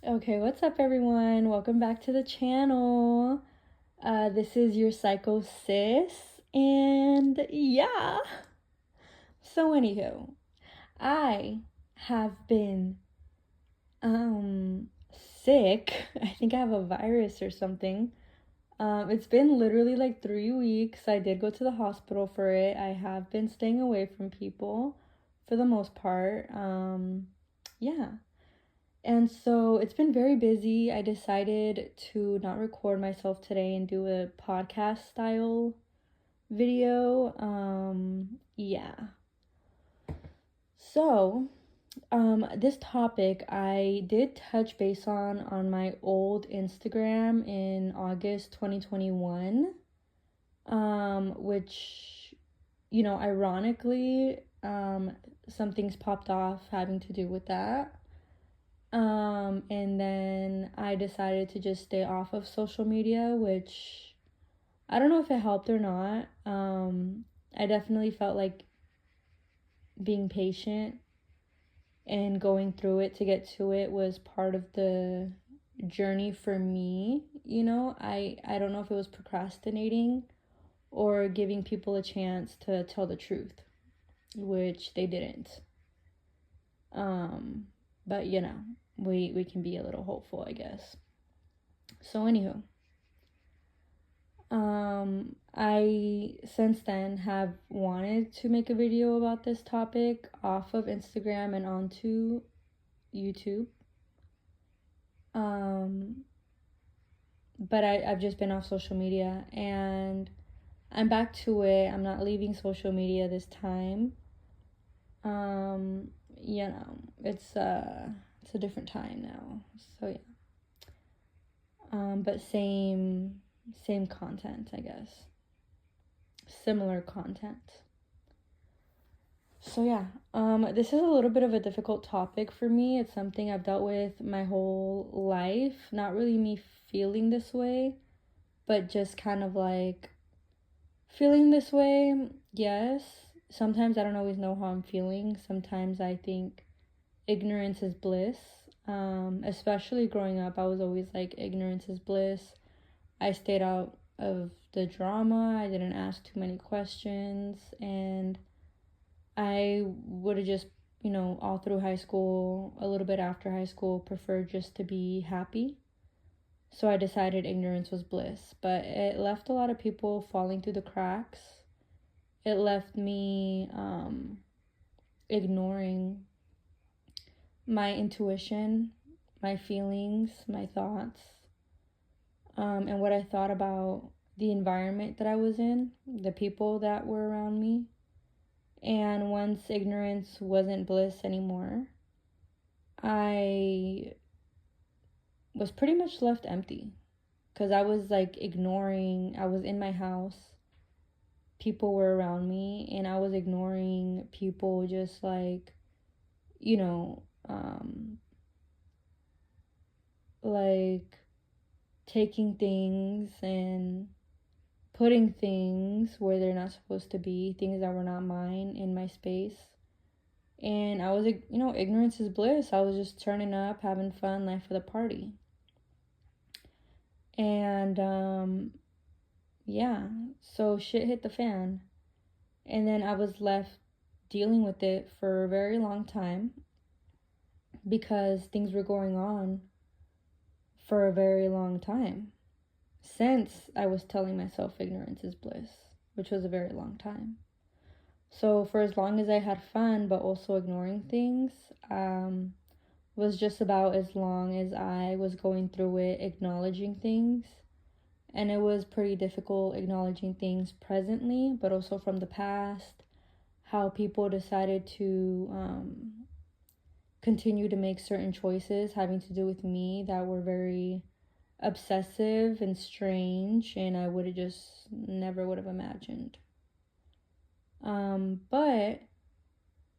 Okay, what's up, everyone? Welcome back to the channel. This is your Psycho Sis, and yeah. So, anywho, I have been sick. I think I have a virus or something. It's been literally like 3 weeks. I did go to the hospital for it. I have been staying away from people for the most part. Yeah. And so it's been very busy. I decided to not record myself today and do a podcast style video. Yeah. So, this topic I did touch base on my old Instagram in August 2021. Which, ironically, some things popped off having to do with that. And then I decided to just stay off of social media, which I don't know if it helped or not. I definitely felt like being patient and going through it to get to it was part of the journey for me. I don't know if it was procrastinating or giving people a chance to tell the truth, which they didn't. But we can be a little hopeful, I guess. So anywho, I since then have wanted to make a video about this topic off of Instagram and onto YouTube. But I've just been off social media and I'm back to it. I'm not leaving social media this time. It's a different time now. So yeah. But same content, I guess. Similar content. So yeah, this is a little bit of a difficult topic for me. It's something I've dealt with my whole life. Not really me feeling this way, but just kind of like feeling this way. Yes. Sometimes I don't always know how I'm feeling. Sometimes I think ignorance is bliss. Especially growing up, I was always like, ignorance is bliss. I stayed out of the drama. I didn't ask too many questions, and I would have just, all through high school, a little bit after high school, preferred just to be happy. So I decided ignorance was bliss. But it left a lot of people falling through the cracks. It left me ignoring my intuition, my feelings, my thoughts, and what I thought about the environment that I was in, the people that were around me. And once ignorance wasn't bliss anymore, I was pretty much left empty because I was like ignoring, I was in my house, people were around me, and I was ignoring people just like, you know, like taking things and putting things where they're not supposed to be, things that were not mine in my space. And I was, ignorance is bliss. I was just turning up, having fun, life of the party. And yeah, so shit hit the fan. And then I was left dealing with it for a very long time because things were going on for a very long time since I was telling myself ignorance is bliss, which was a very long time. So for as long as I had fun but also ignoring things, was just about as long as I was going through it, acknowledging things. And it was pretty difficult acknowledging things presently, but also from the past, how people decided to continue to make certain choices having to do with me that were very obsessive and strange, and I would have just never would have imagined. But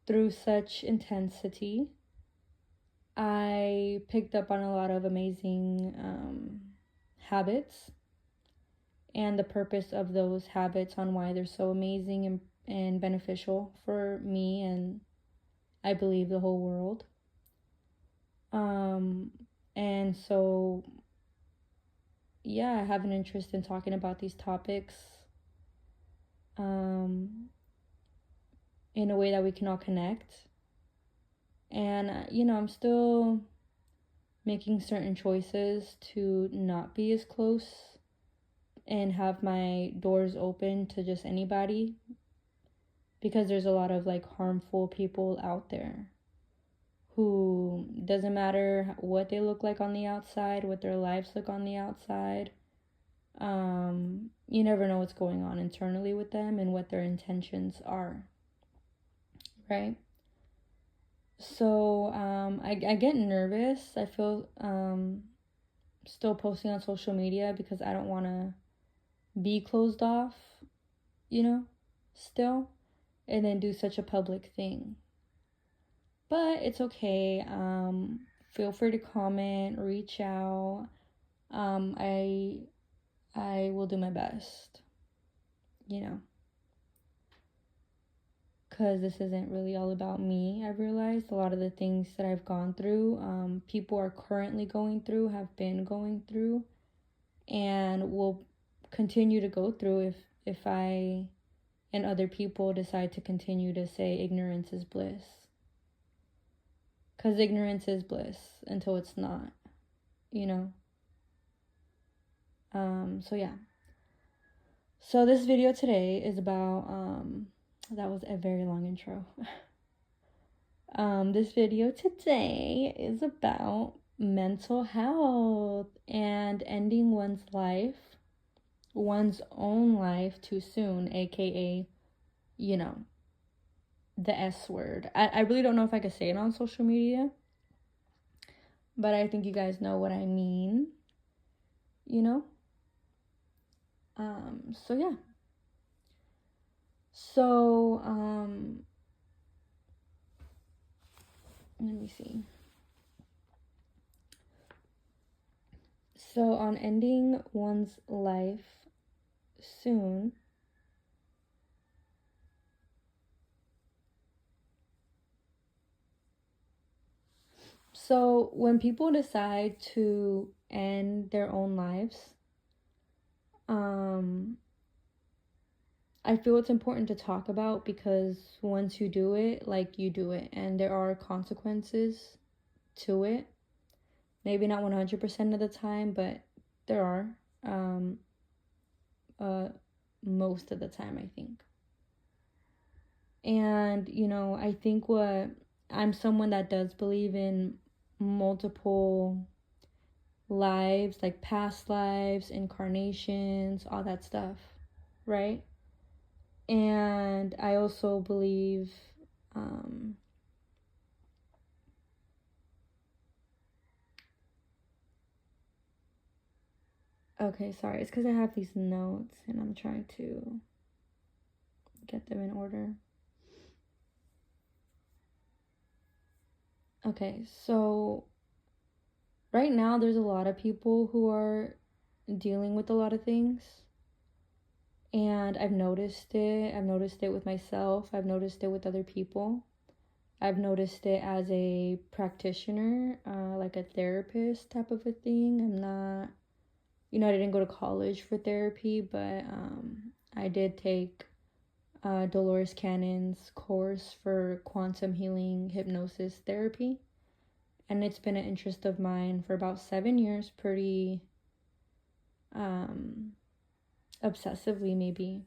through such intensity, I picked up on a lot of amazing habits and the purpose of those habits, on why they're so amazing and beneficial for me and I believe the whole world. And And so, yeah, I have an interest in talking about these topics in a way that we can all connect. And, I'm still making certain choices to not be as close and have my doors open to just anybody, because there's a lot of like harmful people out there who, doesn't matter what they look like on the outside, what their lives look on the outside, you never know what's going on internally with them and what their intentions are, right? So I get nervous. I feel still posting on social media because I don't want to be closed off, still, and then do such a public thing. But it's okay. Feel free to comment, reach out. I will do my best, because this isn't really all about me. I've realized a lot of the things that I've gone through, people are currently going through, have been going through, and will continue to go through if I and other people decide to continue to say ignorance is bliss. Because ignorance is bliss until it's not, So yeah. So this video today is about, that was a very long intro. This video today is about mental health and ending one's own life too soon, aka, the S word. I really don't know if I could say it on social media, but I think you guys know what I mean, So yeah. So, let me see. So on ending one's life soon, so when people decide to end their own lives, I feel it's important to talk about, because once you do it, like, you do it, and there are consequences to it. Maybe not 100% of the time, but there are, most of the time, I think. And, I think I'm someone that does believe in multiple lives, like past lives, incarnations, all that stuff, right? And I also believe, okay, sorry, it's because I have these notes and I'm trying to get them in order. Okay, so right now there's a lot of people who are dealing with a lot of things. And I've noticed it. I've noticed it with myself. I've noticed it with other people. I've noticed it as a practitioner, like a therapist type of a thing. I'm not, I didn't go to college for therapy, but I did take Dolores Cannon's course for quantum healing hypnosis therapy. And it's been an interest of mine for about 7 years, pretty obsessively, maybe.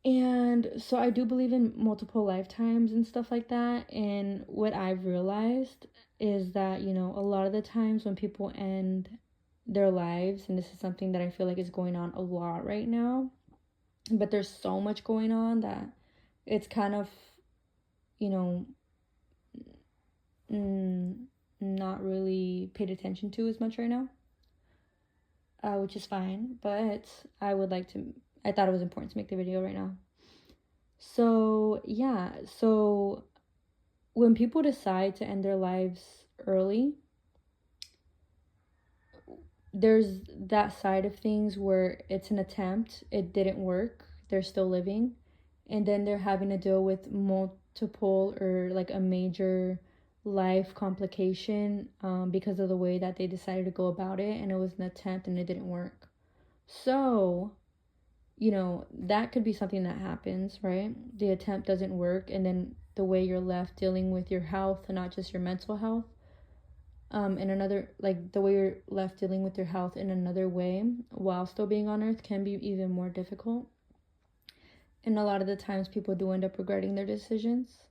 And so I do believe in multiple lifetimes and stuff like that. And what I've realized is that, a lot of the times when people end their lives, and this is something that I feel like is going on a lot right now, but there's so much going on that it's kind of, not really paid attention to as much right now, which is fine. But I thought it was important to make the video right now. So, yeah, so when people decide to end their lives early, there's that side of things where it's an attempt, it didn't work, they're still living, and then they're having to deal with multiple, or like a major life complication because of the way that they decided to go about it, and it was an attempt and it didn't work. So, that could be something that happens, right? The attempt doesn't work, and then the way you're left dealing with your health and not just your mental health, in another, like the way you're left dealing with your health in another way while still being on earth can be even more difficult. And a lot of the times people do end up regretting their decisions.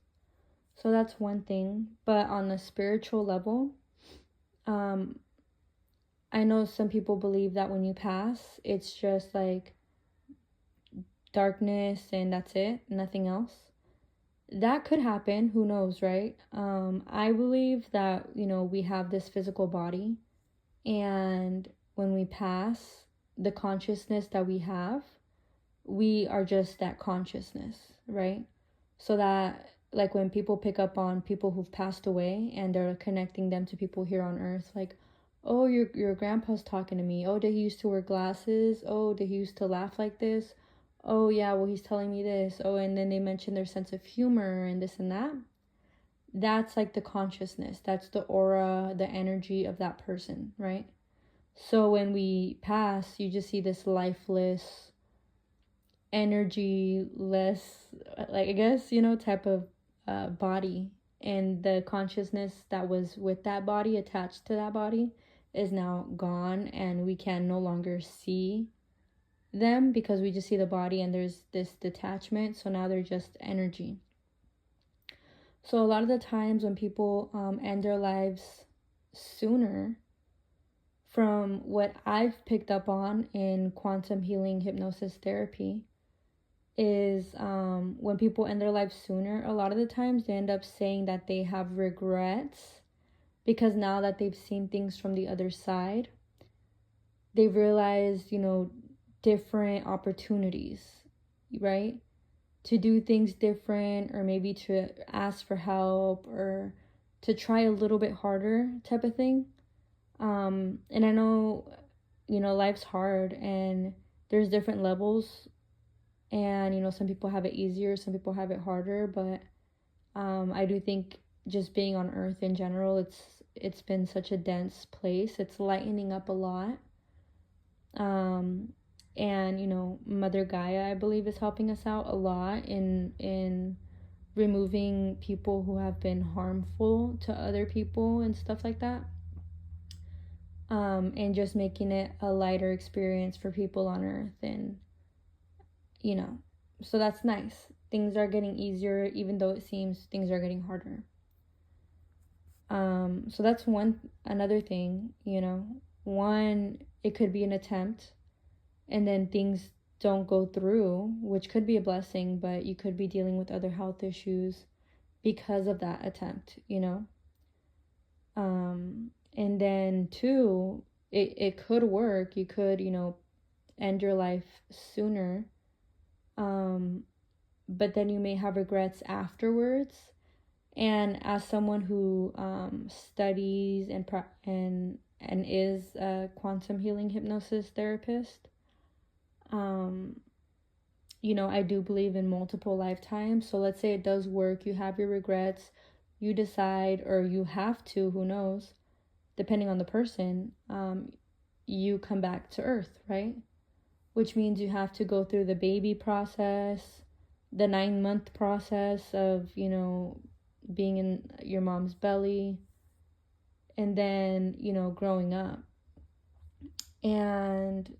So that's one thing. But on a spiritual level, I know some people believe that when you pass, it's just like darkness and that's it, nothing else. That could happen, who knows, right? I believe that, we have this physical body, and when we pass, the consciousness that we are just that consciousness, right? So that, like, when people pick up on people who've passed away and they're connecting them to people here on earth, like, oh, your grandpa's talking to me. Oh, did he used to wear glasses? Oh, did he used to laugh like this? Oh, yeah, well, he's telling me this. Oh, and then they mention their sense of humor and this and that. That's like the consciousness. That's the aura, the energy of that person, right? So when we pass, you just see this lifeless, energy less, like, I guess, type of body, and the consciousness that was with that body, attached to that body, is now gone, and we can no longer see them because we just see the body and there's this detachment. So now they're just energy. So a lot of the times when people end their lives sooner, from what I've picked up on in quantum healing hypnosis therapy, is when people end their lives sooner, a lot of the times they end up saying that they have regrets because now that they've seen things from the other side, they've realized, different opportunities, right? To do things different, or maybe to ask for help, or to try a little bit harder type of thing. And I know, life's hard and there's different levels, and some people have it easier, some people have it harder, but I do think just being on earth in general, it's been such a dense place. It's lightening up a lot. And Mother Gaia, I believe, is helping us out a lot in removing people who have been harmful to other people and stuff like that. And just making it a lighter experience for people on earth. And so that's nice. Things are getting easier, even though it seems things are getting harder. So that's another thing. One, it could be an attempt, and then things don't go through, which could be a blessing, but you could be dealing with other health issues because of that attempt. And then two, it could work. You could, end your life sooner, but then you may have regrets afterwards. And as someone who studies and is a quantum healing hypnosis therapist, I do believe in multiple lifetimes. So let's say it does work, you have your regrets, you decide, or you have to, who knows, depending on the person, you come back to earth, right? Which means you have to go through the baby process, the 9-month process of, being in your mom's belly, and then, growing up. And,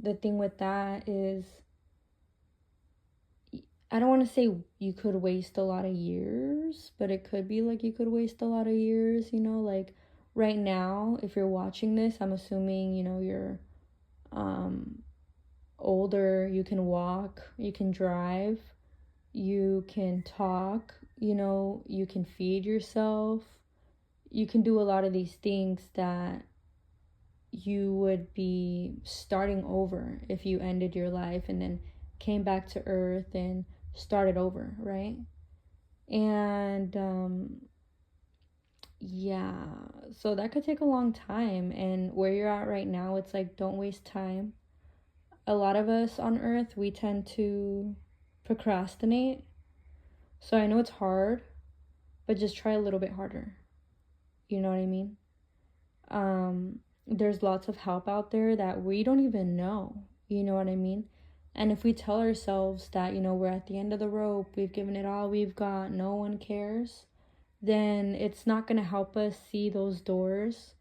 the thing with that is, I don't want to say you could waste a lot of years, but it could be like you could waste a lot of years, like right now, if you're watching this, I'm assuming, you're older, you can walk, you can drive, you can talk, you can feed yourself, you can do a lot of these things that you would be starting over if you ended your life and then came back to earth and started over, right? And yeah, so that could take a long time. And where you're at right now, it's like, don't waste time. A lot of us on earth, we tend to procrastinate. So I know it's hard, but just try a little bit harder. You know what I mean? There's lots of help out there that we don't even know. You know what I mean? And if we tell ourselves that, we're at the end of the rope, we've given it all we've got, no one cares, then it's not going to help us see those doors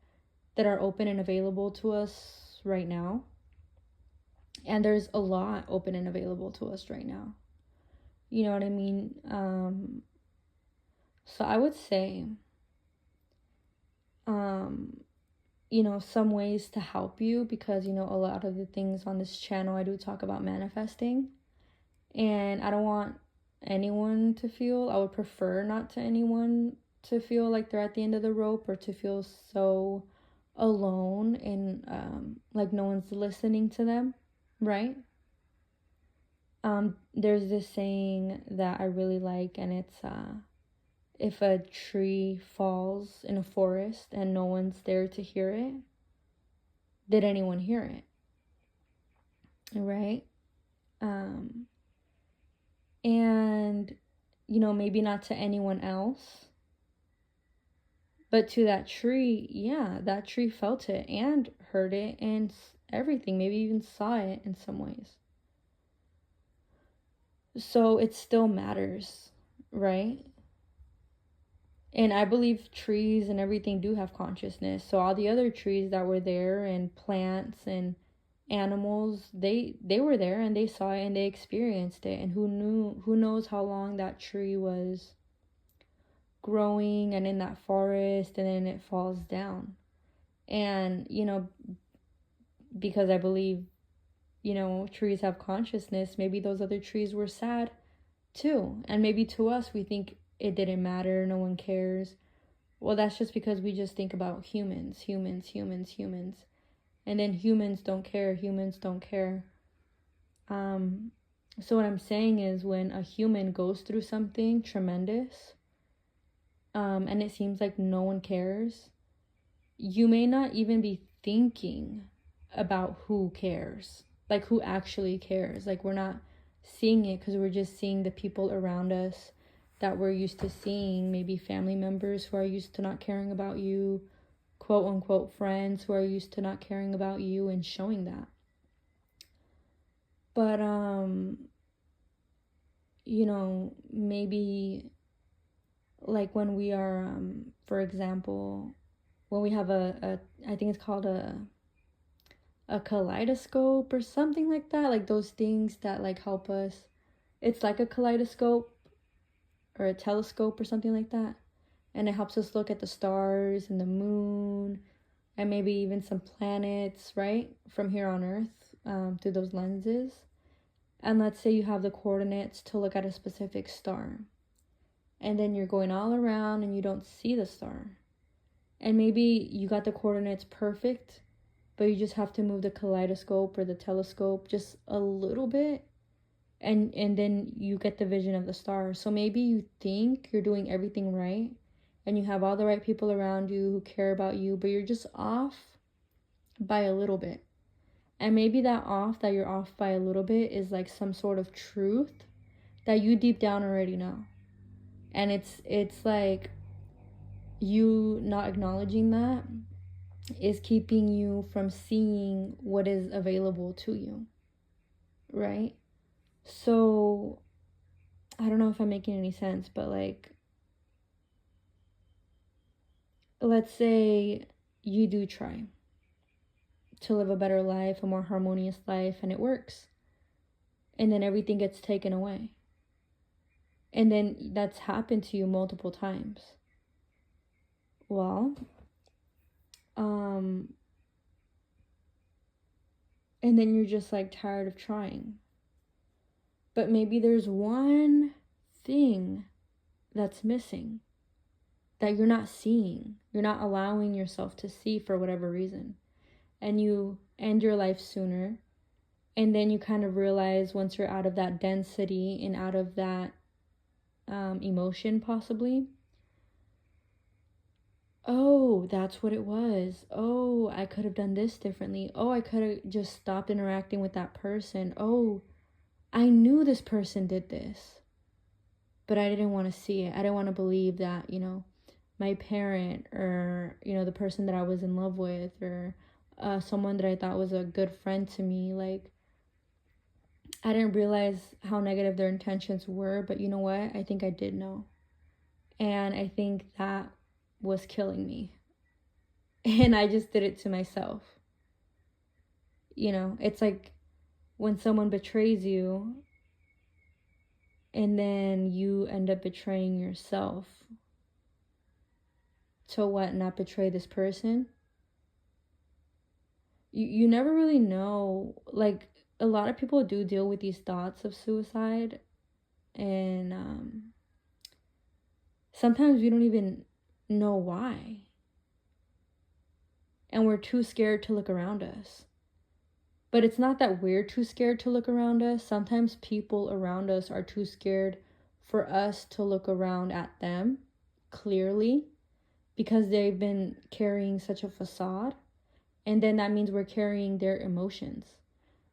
that are open and available to us right now. And there's a lot open and available to us right now. You know what I mean? So I would say, some ways to help you, because, a lot of the things on this channel, I do talk about manifesting. And I don't want anyone to feel, I would prefer not to anyone to feel like they're at the end of the rope, or to feel so alone and like no one's listening to them, right? There's this saying that I really like, and it's if a tree falls in a forest and no one's there to hear it, did anyone hear it? Right? And maybe not to anyone else, but to that tree, yeah, that tree felt it and heard it and everything, maybe even saw it in some ways. So it still matters, right? And I believe trees and everything do have consciousness. So all the other trees that were there, and plants and animals, they were there and they saw it and they experienced it. And who knows how long that tree was growing and in that forest, and then it falls down. And because I believe trees have consciousness, maybe those other trees were sad too. And maybe to us, we think it didn't matter, no one cares. Well, that's just because we just think about humans. And then humans don't care. So what I'm saying is, when a human goes through something tremendous, and it seems like no one cares, you may not even be thinking about who cares, like who actually cares. Like, we're not seeing it because we're just seeing the people around us that we're used to seeing, maybe family members who are used to not caring about you, quote unquote friends who are used to not caring about you and showing that. But maybe like when we are for example, when we have I think it's called a kaleidoscope or something like that, like those things that like help us. It's like a kaleidoscope or a telescope or something like that, and it helps us look at the stars and the moon and maybe even some planets, right, from here on Earth, through those lenses. And let's say you have the coordinates to look at a specific star, and then you're going all around and you don't see the star, and maybe you got the coordinates perfect, but you just have to move the kaleidoscope or the telescope just a little bit, and then you get the vision of the star. So maybe you think you're doing everything right, and you have all the right people around you who care about you, but you're just off by a little bit. And maybe that you're off by a little bit is like some sort of truth that you deep down already know. And it's like you not acknowledging that is keeping you from seeing what is available to you, right? So I don't know if I'm making any sense, but like, let's say you do try to live a better life, a more harmonious life, and it works, and then everything gets taken away, and then that's happened to you multiple times. Well, and then you're just like tired of trying. But maybe there's one thing that's missing that you're not seeing. You're not allowing yourself to see for whatever reason. And you end your life sooner. And then you kind of realize, once you're out of that density and out of that emotion possibly, oh, that's what it was. Oh, I could have done this differently. Oh, I could have just stopped interacting with that person. Oh, I knew this person did this. but I didn't want to see it. I didn't want to believe that, my parent, or, the person that I was in love with, or someone that I thought was a good friend to me, like, I didn't realize how negative their intentions were. But you know what? I think I did know. And I think that was killing me. And I just did it to myself. It's like when someone betrays you and then you end up betraying yourself. To what? Not betray this person? You never really know. Like, a lot of people do deal with these thoughts of suicide. And sometimes we don't even know why. And we're too scared to look around us. But it's not that we're too scared to look around us. Sometimes people around us are too scared for us to look around at them clearly, because they've been carrying such a facade. And then that means we're carrying their emotions.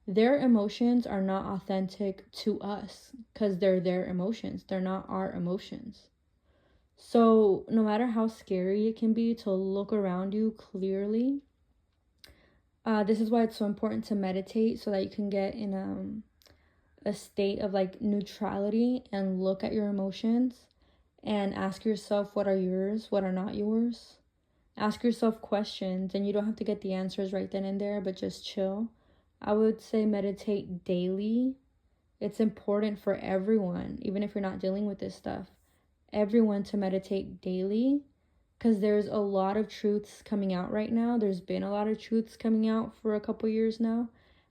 Their emotions are not authentic to us because they're their emotions. They're not our emotions. So no matter how scary it can be to look around you clearly, this is why it's so important to meditate, so that you can get in a state of like neutrality and look at your emotions and ask yourself what are yours, what are not yours. Ask yourself questions, and you don't have to get the answers right then and there, but just chill. I would say meditate daily. It's important for everyone, even if you're not dealing with this stuff. Everyone to meditate daily, because there's a lot of truths coming out right now. There's been a lot of truths coming out for a couple years now,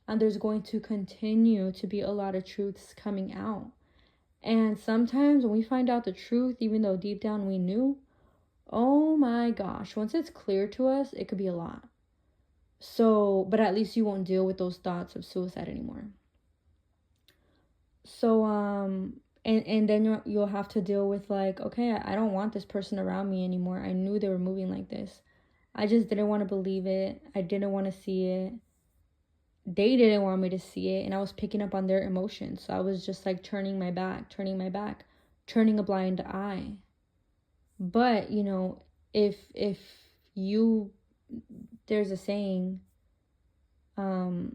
and there's going to continue to be a lot of truths coming out. And sometimes when we find out the truth, even though deep down we knew, oh my gosh, once it's clear to us, it could be a lot. So, but at least you won't deal with those thoughts of suicide anymore. So, and then you'll have to deal with like, okay, I don't want this person around me anymore. I knew they were moving like this. I just didn't want to believe it. I didn't want to see it. They didn't want me to see it, and I was picking up on their emotions. So I was just like turning my back, turning a blind eye. But, if you, there's a saying, well,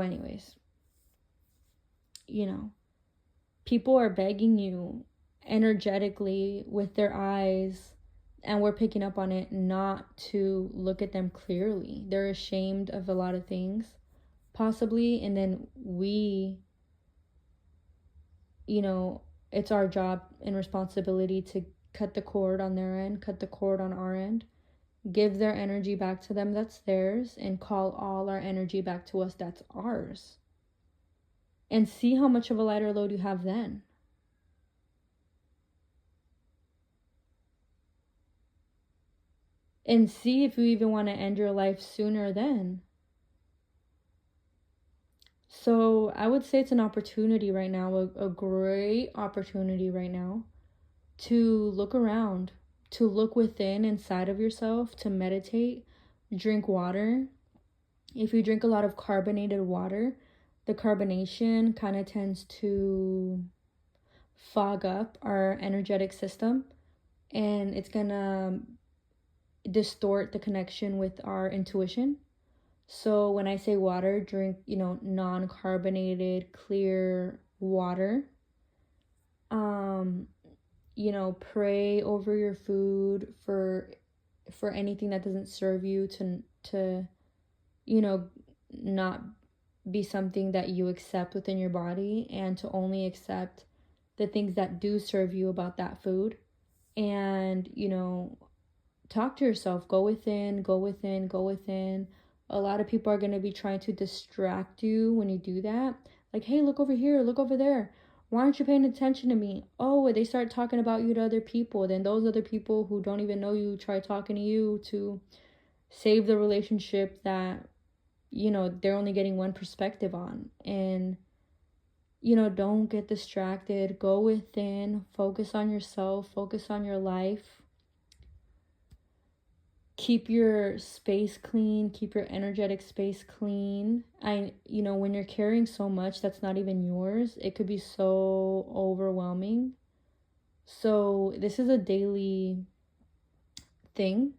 anyways, people are begging you energetically with their eyes, and we're picking up on it, not to look at them clearly. They're ashamed of a lot of things, possibly, and then we, it's our job and responsibility to cut the cord on their end, cut the cord on our end, give their energy back to them that's theirs, and call all our energy back to us that's ours. And see how much of a lighter load you have then. And see if you even want to end your life sooner then. So I would say it's an opportunity right now, a great opportunity right now, to look around, to look within inside of yourself, to meditate, drink water. If you drink a lot of carbonated water, the carbonation kind of tends to fog up our energetic system, and it's gonna distort the connection with our intuition. So when I say water, drink, non-carbonated, clear water. Pray over your food for anything that doesn't serve you to not be something that you accept within your body, and to only accept the things that do serve you about that food. And, talk to yourself, go within. A lot of people are going to be trying to distract you when you do that. Like, hey, look over here, look over there. Why aren't you paying attention to me? Oh, they start talking about you to other people. Then those other people who don't even know you try talking to you to save the relationship that, they're only getting one perspective on. And, don't get distracted. Go within, focus on yourself, focus on your life. keep your space clean, keep your energetic space clean. When you're carrying so much that's not even yours, it could be so overwhelming. So this is a daily thing.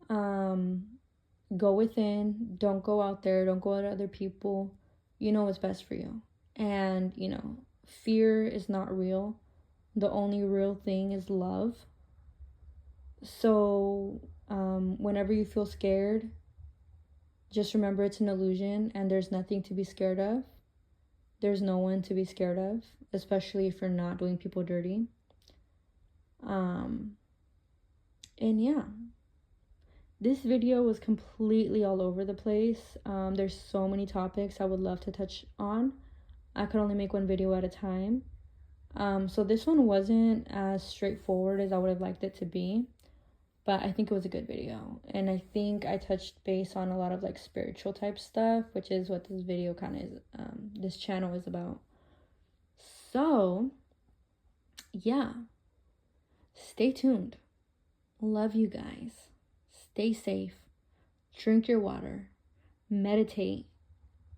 Go within, don't go out there, don't go at other people. You know what's best for you. And, fear is not real. The only real thing is love. So, whenever you feel scared, just remember it's an illusion and there's nothing to be scared of. There's no one to be scared of, especially if you're not doing people dirty. And yeah, this video was completely all over the place. There's so many topics I would love to touch on. I could only make one video at a time. So this one wasn't as straightforward as I would have liked it to be, but I think it was a good video. And I think I touched base on a lot of like spiritual type stuff, which is what this video kind of is, this channel is about. So yeah, stay tuned. Love you guys. Stay safe. Drink your water. Meditate.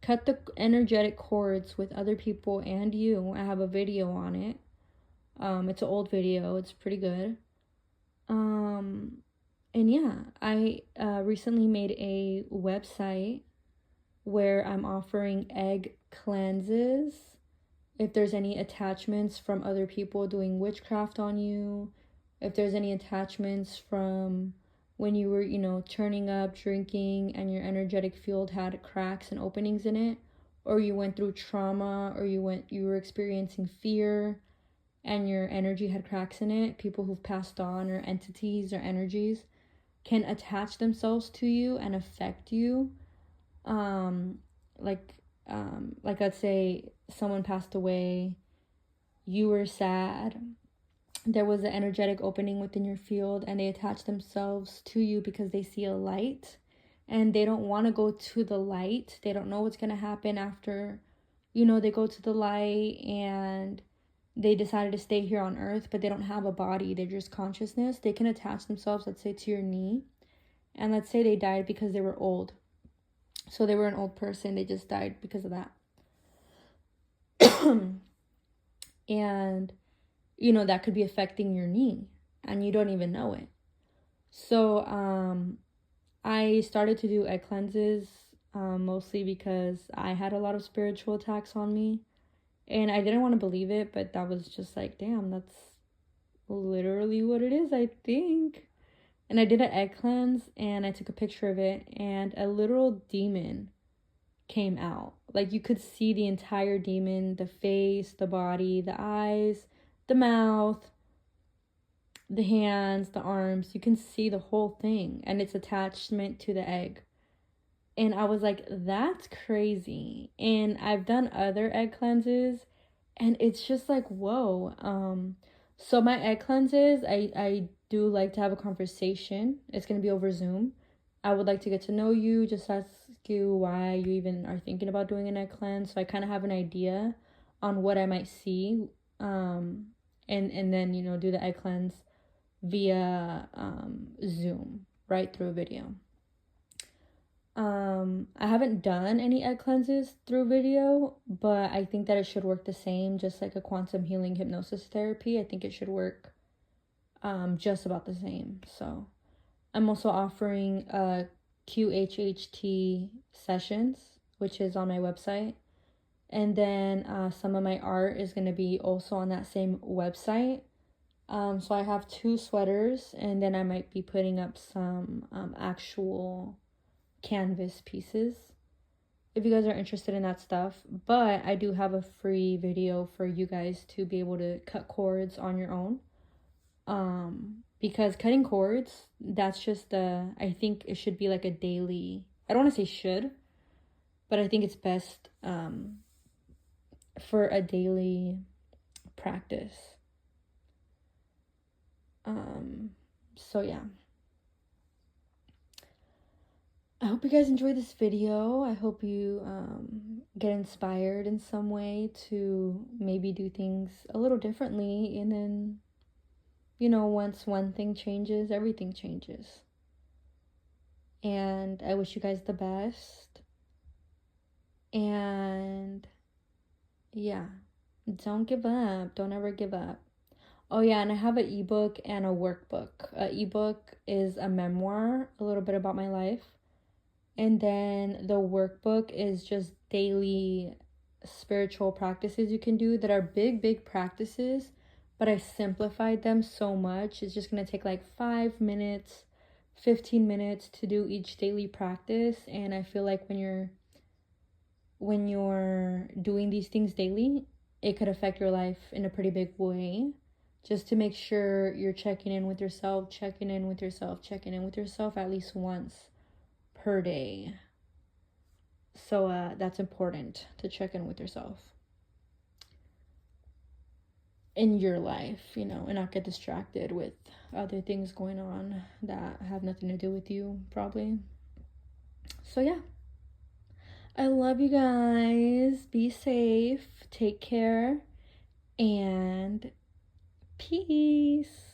Cut the energetic cords with other people and you. I have a video on it. It's an old video. It's pretty good. And yeah, I recently made a website where I'm offering egg cleanses. If there's any attachments from other people doing witchcraft on you, if there's any attachments from when you were, turning up, drinking, and your energetic field had cracks and openings in it, or you went through trauma, or you were experiencing fear, and your energy had cracks in it, people who've passed on, or entities or energies can attach themselves to you and affect you. Like let's say someone passed away, you were sad, there was an energetic opening within your field, and they attach themselves to you because they see a light and they don't want to go to the light. They don't know what's going to happen after, they go to the light, and they decided to stay here on earth, but they don't have a body. They're just consciousness. They can attach themselves, let's say, to your knee. And let's say they died because they were old. So they were an old person. They just died because of that. And that could be affecting your knee and you don't even know it. So I started to do egg cleanses mostly because I had a lot of spiritual attacks on me, and I didn't want to believe it, but that was just like, damn, that's literally what it is, I think. And I did an egg cleanse and I took a picture of it, and a literal demon came out. Like, you could see the entire demon, the face, the body, the eyes, the mouth, the hands, the arms. You can see the whole thing and its attachment to the egg. And I was like, that's crazy. And I've done other egg cleanses and it's just like, whoa. So my egg cleanses, I do like to have a conversation. It's going to be over Zoom. I would like to get to know you, just ask you why you even are thinking about doing an egg cleanse. So I kind of have an idea on what I might see. And then, do the egg cleanse via Zoom, right, through a video. I haven't done any egg cleanses through video, but I think that it should work the same, just like a quantum healing hypnosis therapy. I think it should work just about the same. So I'm also offering QHHT sessions, which is on my website. And then some of my art is going to be also on that same website. So I have 2 sweaters, and then I might be putting up some actual canvas pieces if you guys are interested in that stuff. But I do have a free video for you guys to be able to cut cords on your own. Because cutting cords, that's just I think it should be like a daily, I don't want to say should, but I think it's best for a daily practice. So yeah, I hope you guys enjoyed this video. I hope you get inspired in some way to maybe do things a little differently, and then once one thing changes, everything changes. And I wish you guys the best. And yeah, don't give up. Don't ever give up. Oh yeah, and I have an ebook and a workbook. An ebook is a memoir, a little bit about my life. And then the workbook is just daily spiritual practices you can do that are big, big practices, but I simplified them so much. It's just going to take like 5 minutes, 15 minutes to do each daily practice. And I feel like when you're doing these things daily, it could affect your life in a pretty big way. Just to make sure you're checking in with yourself, checking in with yourself, checking in with yourself at least once per day. So that's important to check in with yourself in your life, and not get distracted with other things going on that have nothing to do with you, probably. So, yeah. I love you guys. Be safe. Take care. And peace.